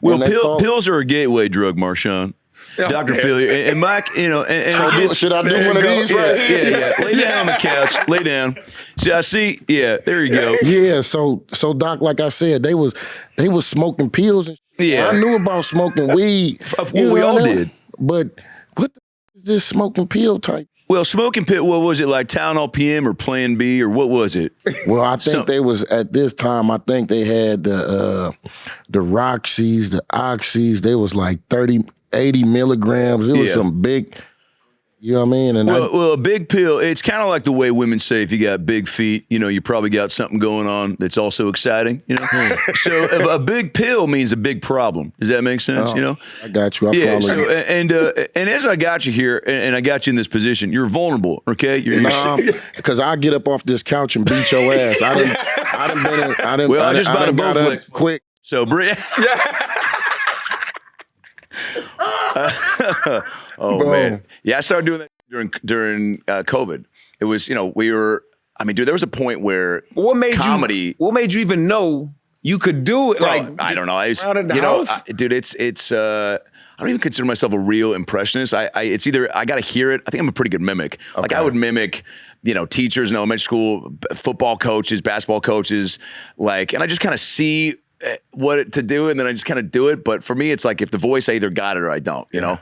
Well, pills are a gateway drug, Marshawn. Dr. Phil and Mike, so should I do one of these? Yeah. Lay down on the couch. Lay down. See, I see. Yeah, there you go. Yeah. So Doc, like I said, they was smoking pills. And yeah, I knew about smoking weed. We all did. But what the is this smoking pill type? Well, smoking pill. What was it like? Tylenol PM or Plan B or what was it? Well, I think they was at this time. I think they had the Roxys, the Oxys. They was like 80 milligrams. It was some big, you know what I mean? And well, a big pill, it's kind of like the way women say if you got big feet, you probably got something going on that's also exciting, So if a big pill means a big problem. Does that make sense, I got you. I follow you. And as I got you here and I got you in this position, you're vulnerable, okay? Because I get up off this couch and beat your ass. I just bought a Bowflex quick. So, oh man, yeah, I started doing that during COVID. It was, there was a point where what made you even know you could do it? Like, I don't know. Dude, it's I don't even consider myself a real impressionist. It's either I got to hear it. I think I'm a pretty good mimic. Okay. Like I would mimic, teachers in elementary school, football coaches, basketball coaches, and I just kind of see what to do, and then I just kind of do it. But for me, it's like if the voice, I either got it or I don't, Yeah.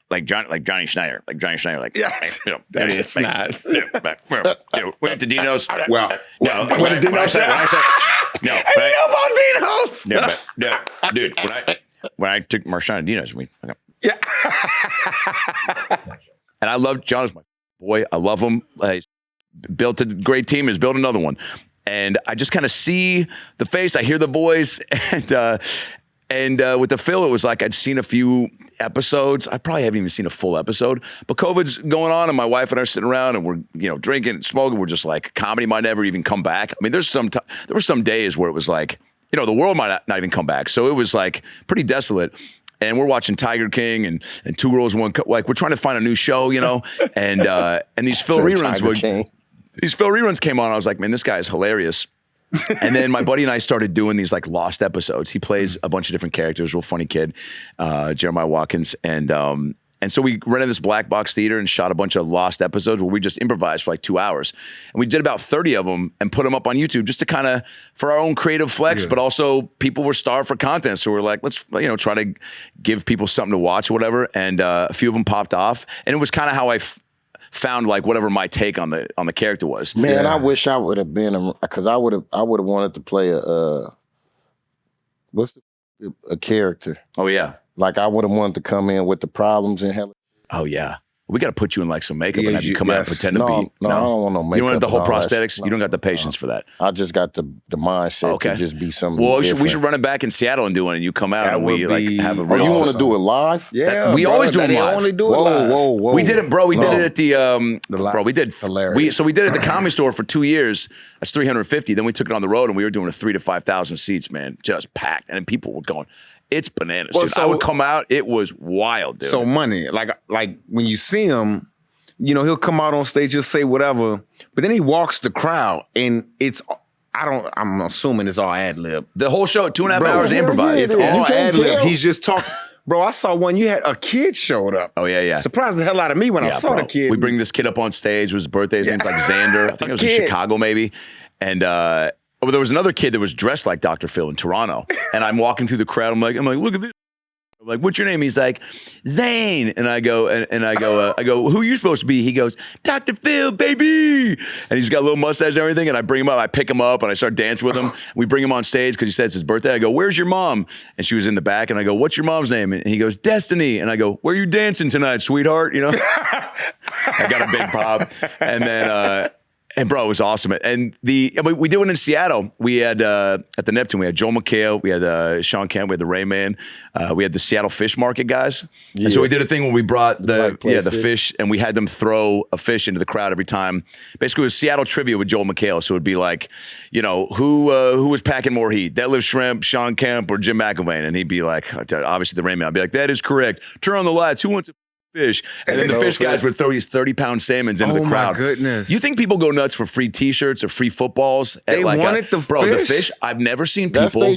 Like Johnny Schneider, that is nice. Went to Dino's. Well, when Dino's said, no, I know about Dino's. No, dude, when I took Marshawn to Dino's, and I love John as my boy. I love him. He's built a great team. He's built another one. And I just kind of see the face, I hear the voice, and with the Phil, it was like I'd seen a few episodes. I probably haven't even seen a full episode, but COVID's going on, and my wife and I are sitting around, and we're drinking and smoking. We're just like, comedy might never even come back. I mean, there were some days where it was like, the world might not even come back. So it was like pretty desolate. And we're watching Tiger King and Two Girls, One Cup. Like we're trying to find a new show, and these Phil reruns These Phil reruns came on. I was like, man, this guy is hilarious. And then my buddy and I started doing these like lost episodes. He plays a bunch of different characters, real funny kid, Jeremiah Watkins. And so we rented this black box theater and shot a bunch of lost episodes where we just improvised for like 2 hours. And we did about 30 of them and put them up on YouTube just to kind of, for our own creative flex, but also people were starved for content. So we're like, let's, try to give people something to watch or whatever. And a few of them popped off. And it was kind of how I found like whatever my take on the character was. Man, I wish I would have been because I would have wanted to play a character. Oh yeah, like I would have wanted to come in with the problems and hell. Oh yeah. We got to put you in like some makeup and have you come out and pretend to be. No, I don't want no makeup. You don't have the whole prosthetics? You don't got the patience for that. I just got the mindset to just be something different. We should run it back in Seattle and do one, and you come out and we have a real... Oh, you want to do it live? Yeah. We always do it live. Only do it live. Whoa. We did it, bro. We did it at the... bro, we did... Hilarious. We did it at the Comedy Store for 2 years. That's 350. Then we took it on the road, and we were doing 3,000 to 5,000 seats, man. Just packed. And then people were going... It's bananas, dude. I would come out. It was wild, dude. So money. Like when you see him... he'll come out on stage, he'll say whatever, but then he walks the crowd and I'm assuming it's all ad lib. The whole show, 2.5 hours improvised. It's all ad lib. He's just talking. Bro, I saw one, you had a kid showed up. Oh, yeah. Surprised the hell out of me when I saw the kid. We bring this kid up on stage. It was his birthday. His name's like Xander. I think it was in Chicago maybe. And there was another kid that was dressed like Dr. Phil in Toronto. And I'm walking through the crowd. I'm like, look at this. I'm like, what's your name? He's like, Zane. And I go, I go, who are you supposed to be? He goes, Dr. Phil, baby. And he's got a little mustache and everything. And I bring him up, I pick him up and I start dancing with him. We bring him on stage because he said it's his birthday. I go, where's your mom? And she was in the back. And I go, what's your mom's name? And he goes, Destiny. And I go, where are you dancing tonight, sweetheart? I got a big pop. And then, and bro, it was awesome. And we do it in Seattle. We had at the Neptune, we had Joel McHale, we had Sean Kemp, we had the Rayman, we had the Seattle Fish Market guys. Yeah. And so we did a thing where we brought the fish, and we had them throw a fish into the crowd every time. Basically, it was Seattle trivia with Joel McHale. So it'd be like, who was packing more heat? Deadlift Shrimp, Sean Kemp, or Jim McIlvain? And he'd be like, obviously the Rayman. I'd be like, that is correct. Turn on the lights. Who wants a fish? And then the fish guys would throw these 30-pound salmons into the crowd. Oh my goodness! You think people go nuts for free T-shirts or free footballs? They wanted the fish. The fish. I've never seen people.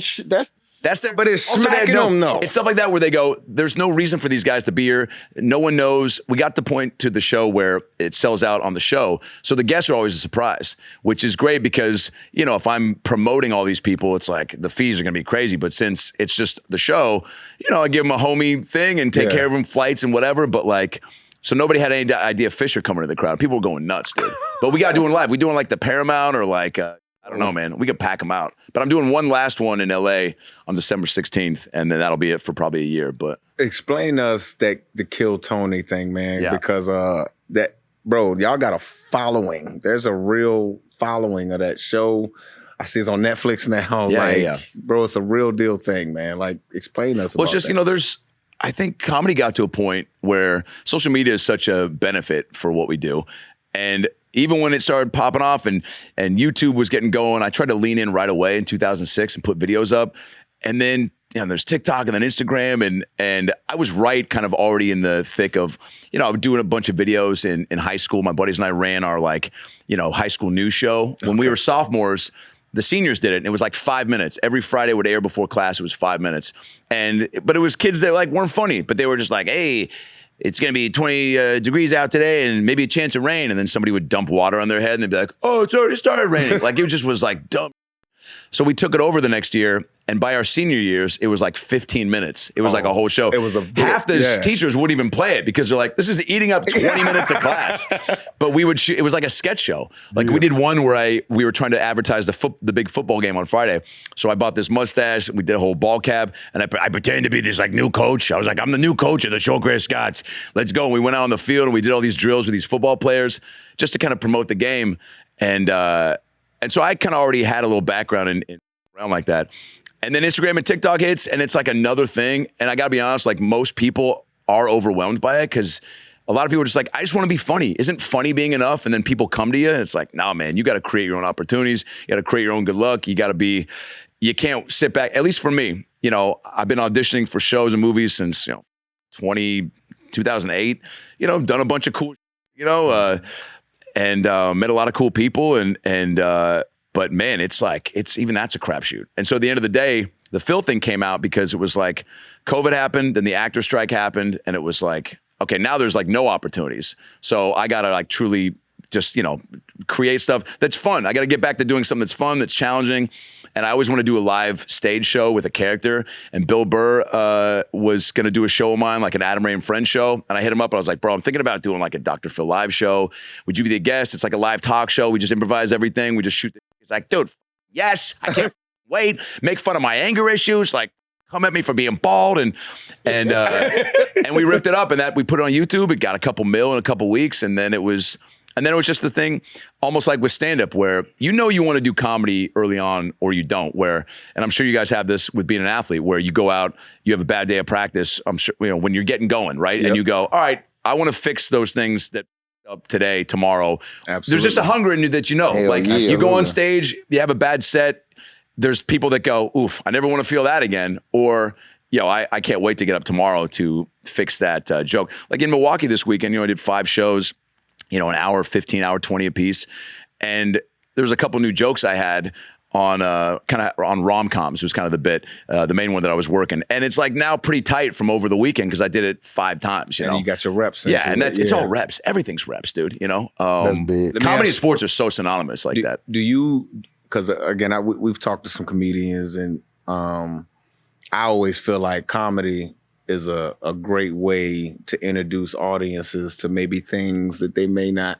That's their, But it's also they had smacking them, though. It's stuff like that where they go, there's no reason for these guys to be here. No one knows. We got the point to the show where it sells out on the show. So the guests are always a surprise, which is great because, you know, if I'm promoting all these people, it's like the fees are going to be crazy. But since it's just the show, you know, I give them a homie thing and take care of them, flights and whatever. But like, so nobody had any idea Fisher coming to the crowd. People were going nuts, dude. But we got doing live. We doing like the Paramount or like, I don't know, man. We could pack them out. But I'm doing one last one in LA on December 16th, and then that'll be it for probably a year. But explain to us that the Kill Tony thing, man, Yeah. because that, bro, y'all got a following. There's a real following of that show. I see it's on Netflix now. Bro, it's a real deal thing, man. Like, explain to us about it's just, that. you know, I think comedy got to a point where social media is such a benefit for what we do. And even when it started popping off and YouTube was getting going, I tried to lean in right away in 2006 and put videos up. And then, you know, there's TikTok and then Instagram. And I was right kind of already in the thick of, you know, I was doing a bunch of videos in high school. My buddies and I ran our, like, you know, high school news show. When we were sophomores, the seniors did it, and it was like 5 minutes. Every Friday would air before class. It was 5 minutes. But it was kids that like weren't funny, but they were just like, hey, it's going to be 20 degrees out today and maybe a chance of rain. And then somebody would dump water on their head and they'd be like, oh, it's already started raining. Like, it just was like dumb. So we took it over the next year, and by our senior years, it was like 15 minutes. It was like a whole show. It was a bit, half the teachers wouldn't even play it because they're like, this is eating up 20 minutes of class. But we would shoot. It was like a sketch show. Like we did one where we were trying to advertise the big football game on Friday. So I bought this mustache. We did a whole ball cap, and I pretended to be this like new coach. I was like, I'm the new coach of the Showgrass Scots. Let's go. And we went out on the field and we did all these drills with these football players just to kind of promote the game. And so I kind of already had a little background in around like that. And then Instagram and TikTok hits, and it's like another thing. And I got to be honest, like most people are overwhelmed by it because a lot of people are just like, I just want to be funny. Isn't funny being enough? And then people come to you, and it's like, nah, man, you got to create your own opportunities. You got to create your own good luck. You can't sit back. At least for me, you know, I've been auditioning for shows and movies since, you know, 2008, you know, done a bunch of cool, you know, and met a lot of cool people but man, it's like, even that's a crapshoot. And so at the end of the day, the Phil thing came out because it was like COVID happened, then the actor strike happened, and it was like, okay, now there's like no opportunities. So I got to like truly just, you know, create stuff that's fun. I got to get back to doing something that's fun, that's challenging. And I always want to do a live stage show with a character. And Bill Burr was going to do a show of mine, like an Adam Ray and Friends show. And I hit him up and I was like, bro, I'm thinking about doing like a Dr. Phil live show. Would you be the guest? It's like a live talk show. We just improvise everything. We just shoot. He's like, dude, yes, I can't wait. Make fun of my anger issues. Like, come at me for being bald. And we ripped it up, and that we put it on YouTube. It got a couple mil in a couple weeks. And then it was just the thing, almost like with stand-up, where you know you want to do comedy early on or you don't, and I'm sure you guys have this with being an athlete, where you go out, you have a bad day of practice, I'm sure, you know, when you're getting going, right? Yep. And you go, all right, I want to fix those things that up today, tomorrow. Absolutely. There's just a hunger in you that you know. Hell like you go on stage, you have a bad set, there's people that go, oof, I never want to feel that again. Or, yo, I can't wait to get up tomorrow to fix that joke. Like in Milwaukee this weekend, you know, I did 5 shows, you know, an hour, 15 hour, 20 a piece. And there was a couple new jokes I had on kind of on rom-coms. It was kind of the bit, the main one that I was working. And it's like now pretty tight from over the weekend because I did it 5 times, you know. And you got your reps. Yeah, and it's all reps. Everything's reps, dude, you know. That's big. Comedy and sports are so synonymous like that. Do you, because again, we've talked to some comedians, and I always feel like comedy is a great way to introduce audiences to maybe things that they may not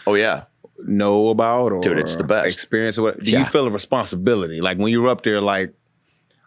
oh yeah know about or dude, it's the best experience. Do you feel a responsibility? Like when you're up there, like,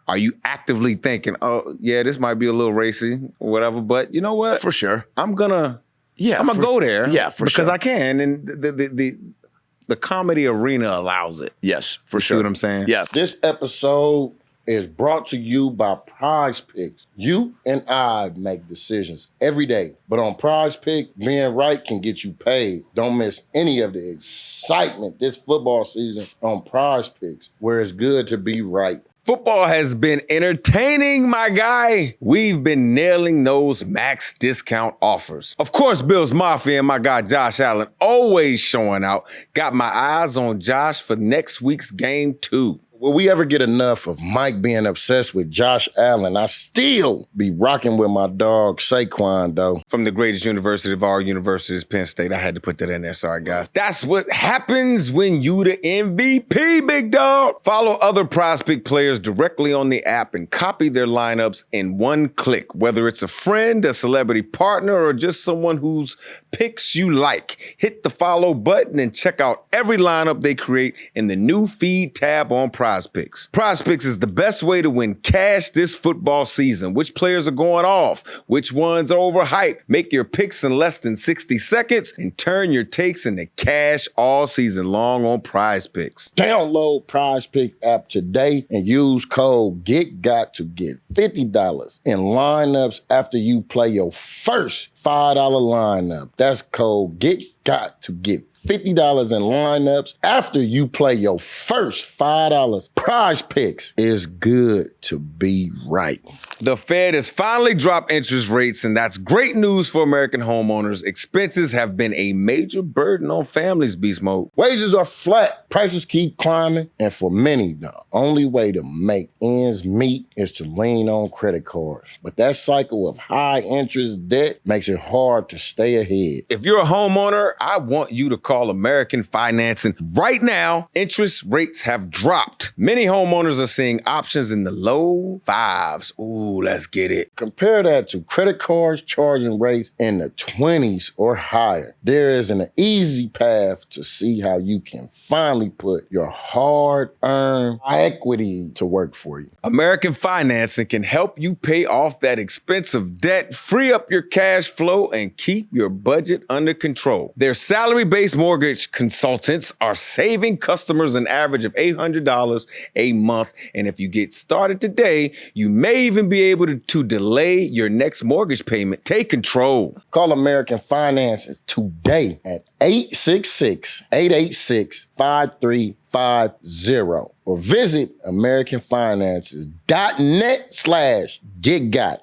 are you actively thinking, oh yeah, this might be a little racy or whatever, but you know what? For sure. I'm gonna go there. Yeah, for sure. Because I can, and the comedy arena allows it. Yes, for sure. See what I'm saying? Yeah. This episode is brought to you by Prize Picks. You and I make decisions every day, but on Prize Pick, being right can get you paid. Don't miss any of the excitement this football season on Prize Picks, where it's good to be right. Football has been entertaining, my guy. We've been nailing those max discount offers. Of course, Bills Mafia and my guy Josh Allen always showing out. Got my eyes on Josh for next week's game too. Will we ever get enough of Mike being obsessed with Josh Allen? I still be rocking with my dog Saquon, though. From the greatest university of all universities, Penn State. I had to put that in there. Sorry, guys. That's what happens when you the MVP, big dog. Follow other Prize Pick players directly on the app and copy their lineups in one click. Whether it's a friend, a celebrity partner, or just someone whose picks you like. Hit the follow button and check out every lineup they create in the new feed tab on Prize Picks. Prize Picks is the best way to win cash this football season. Which players are going off? Which ones are overhyped? Make your picks in less than 60 seconds and turn your takes into cash all season long on Prize Picks. Download Prize Pick app today and use code GETGOT to get $50 in lineups after you play your first $5 lineup. That's code GETGOT to get $50 in lineups after you play your first $5. Prize Picks is good to be right. The Fed has finally dropped interest rates, and that's great news for American homeowners. Expenses have been a major burden on families, Beast Mode. Wages are flat, prices keep climbing, and for many, the only way to make ends meet is to lean on credit cards. But that cycle of high interest debt makes it hard to stay ahead. If you're a homeowner, I want you to call American Financing right now. Interest rates have dropped. Many homeowners are seeing options in the low fives. Ooh, let's get it. Compare that to credit cards charging rates in the 20s or higher. There is an easy path to see how you can finally put your hard-earned equity to work for you. American Financing can help you pay off that expensive debt, free up your cash flow, and keep your budget under control. Their salary-based mortgage consultants are saving customers an average of $800 a month. And if you get started today, you may even be able to delay your next mortgage payment. Take control. Call American Financing today at 866-886-5350 or visit AmericanFinances.net/GetGot.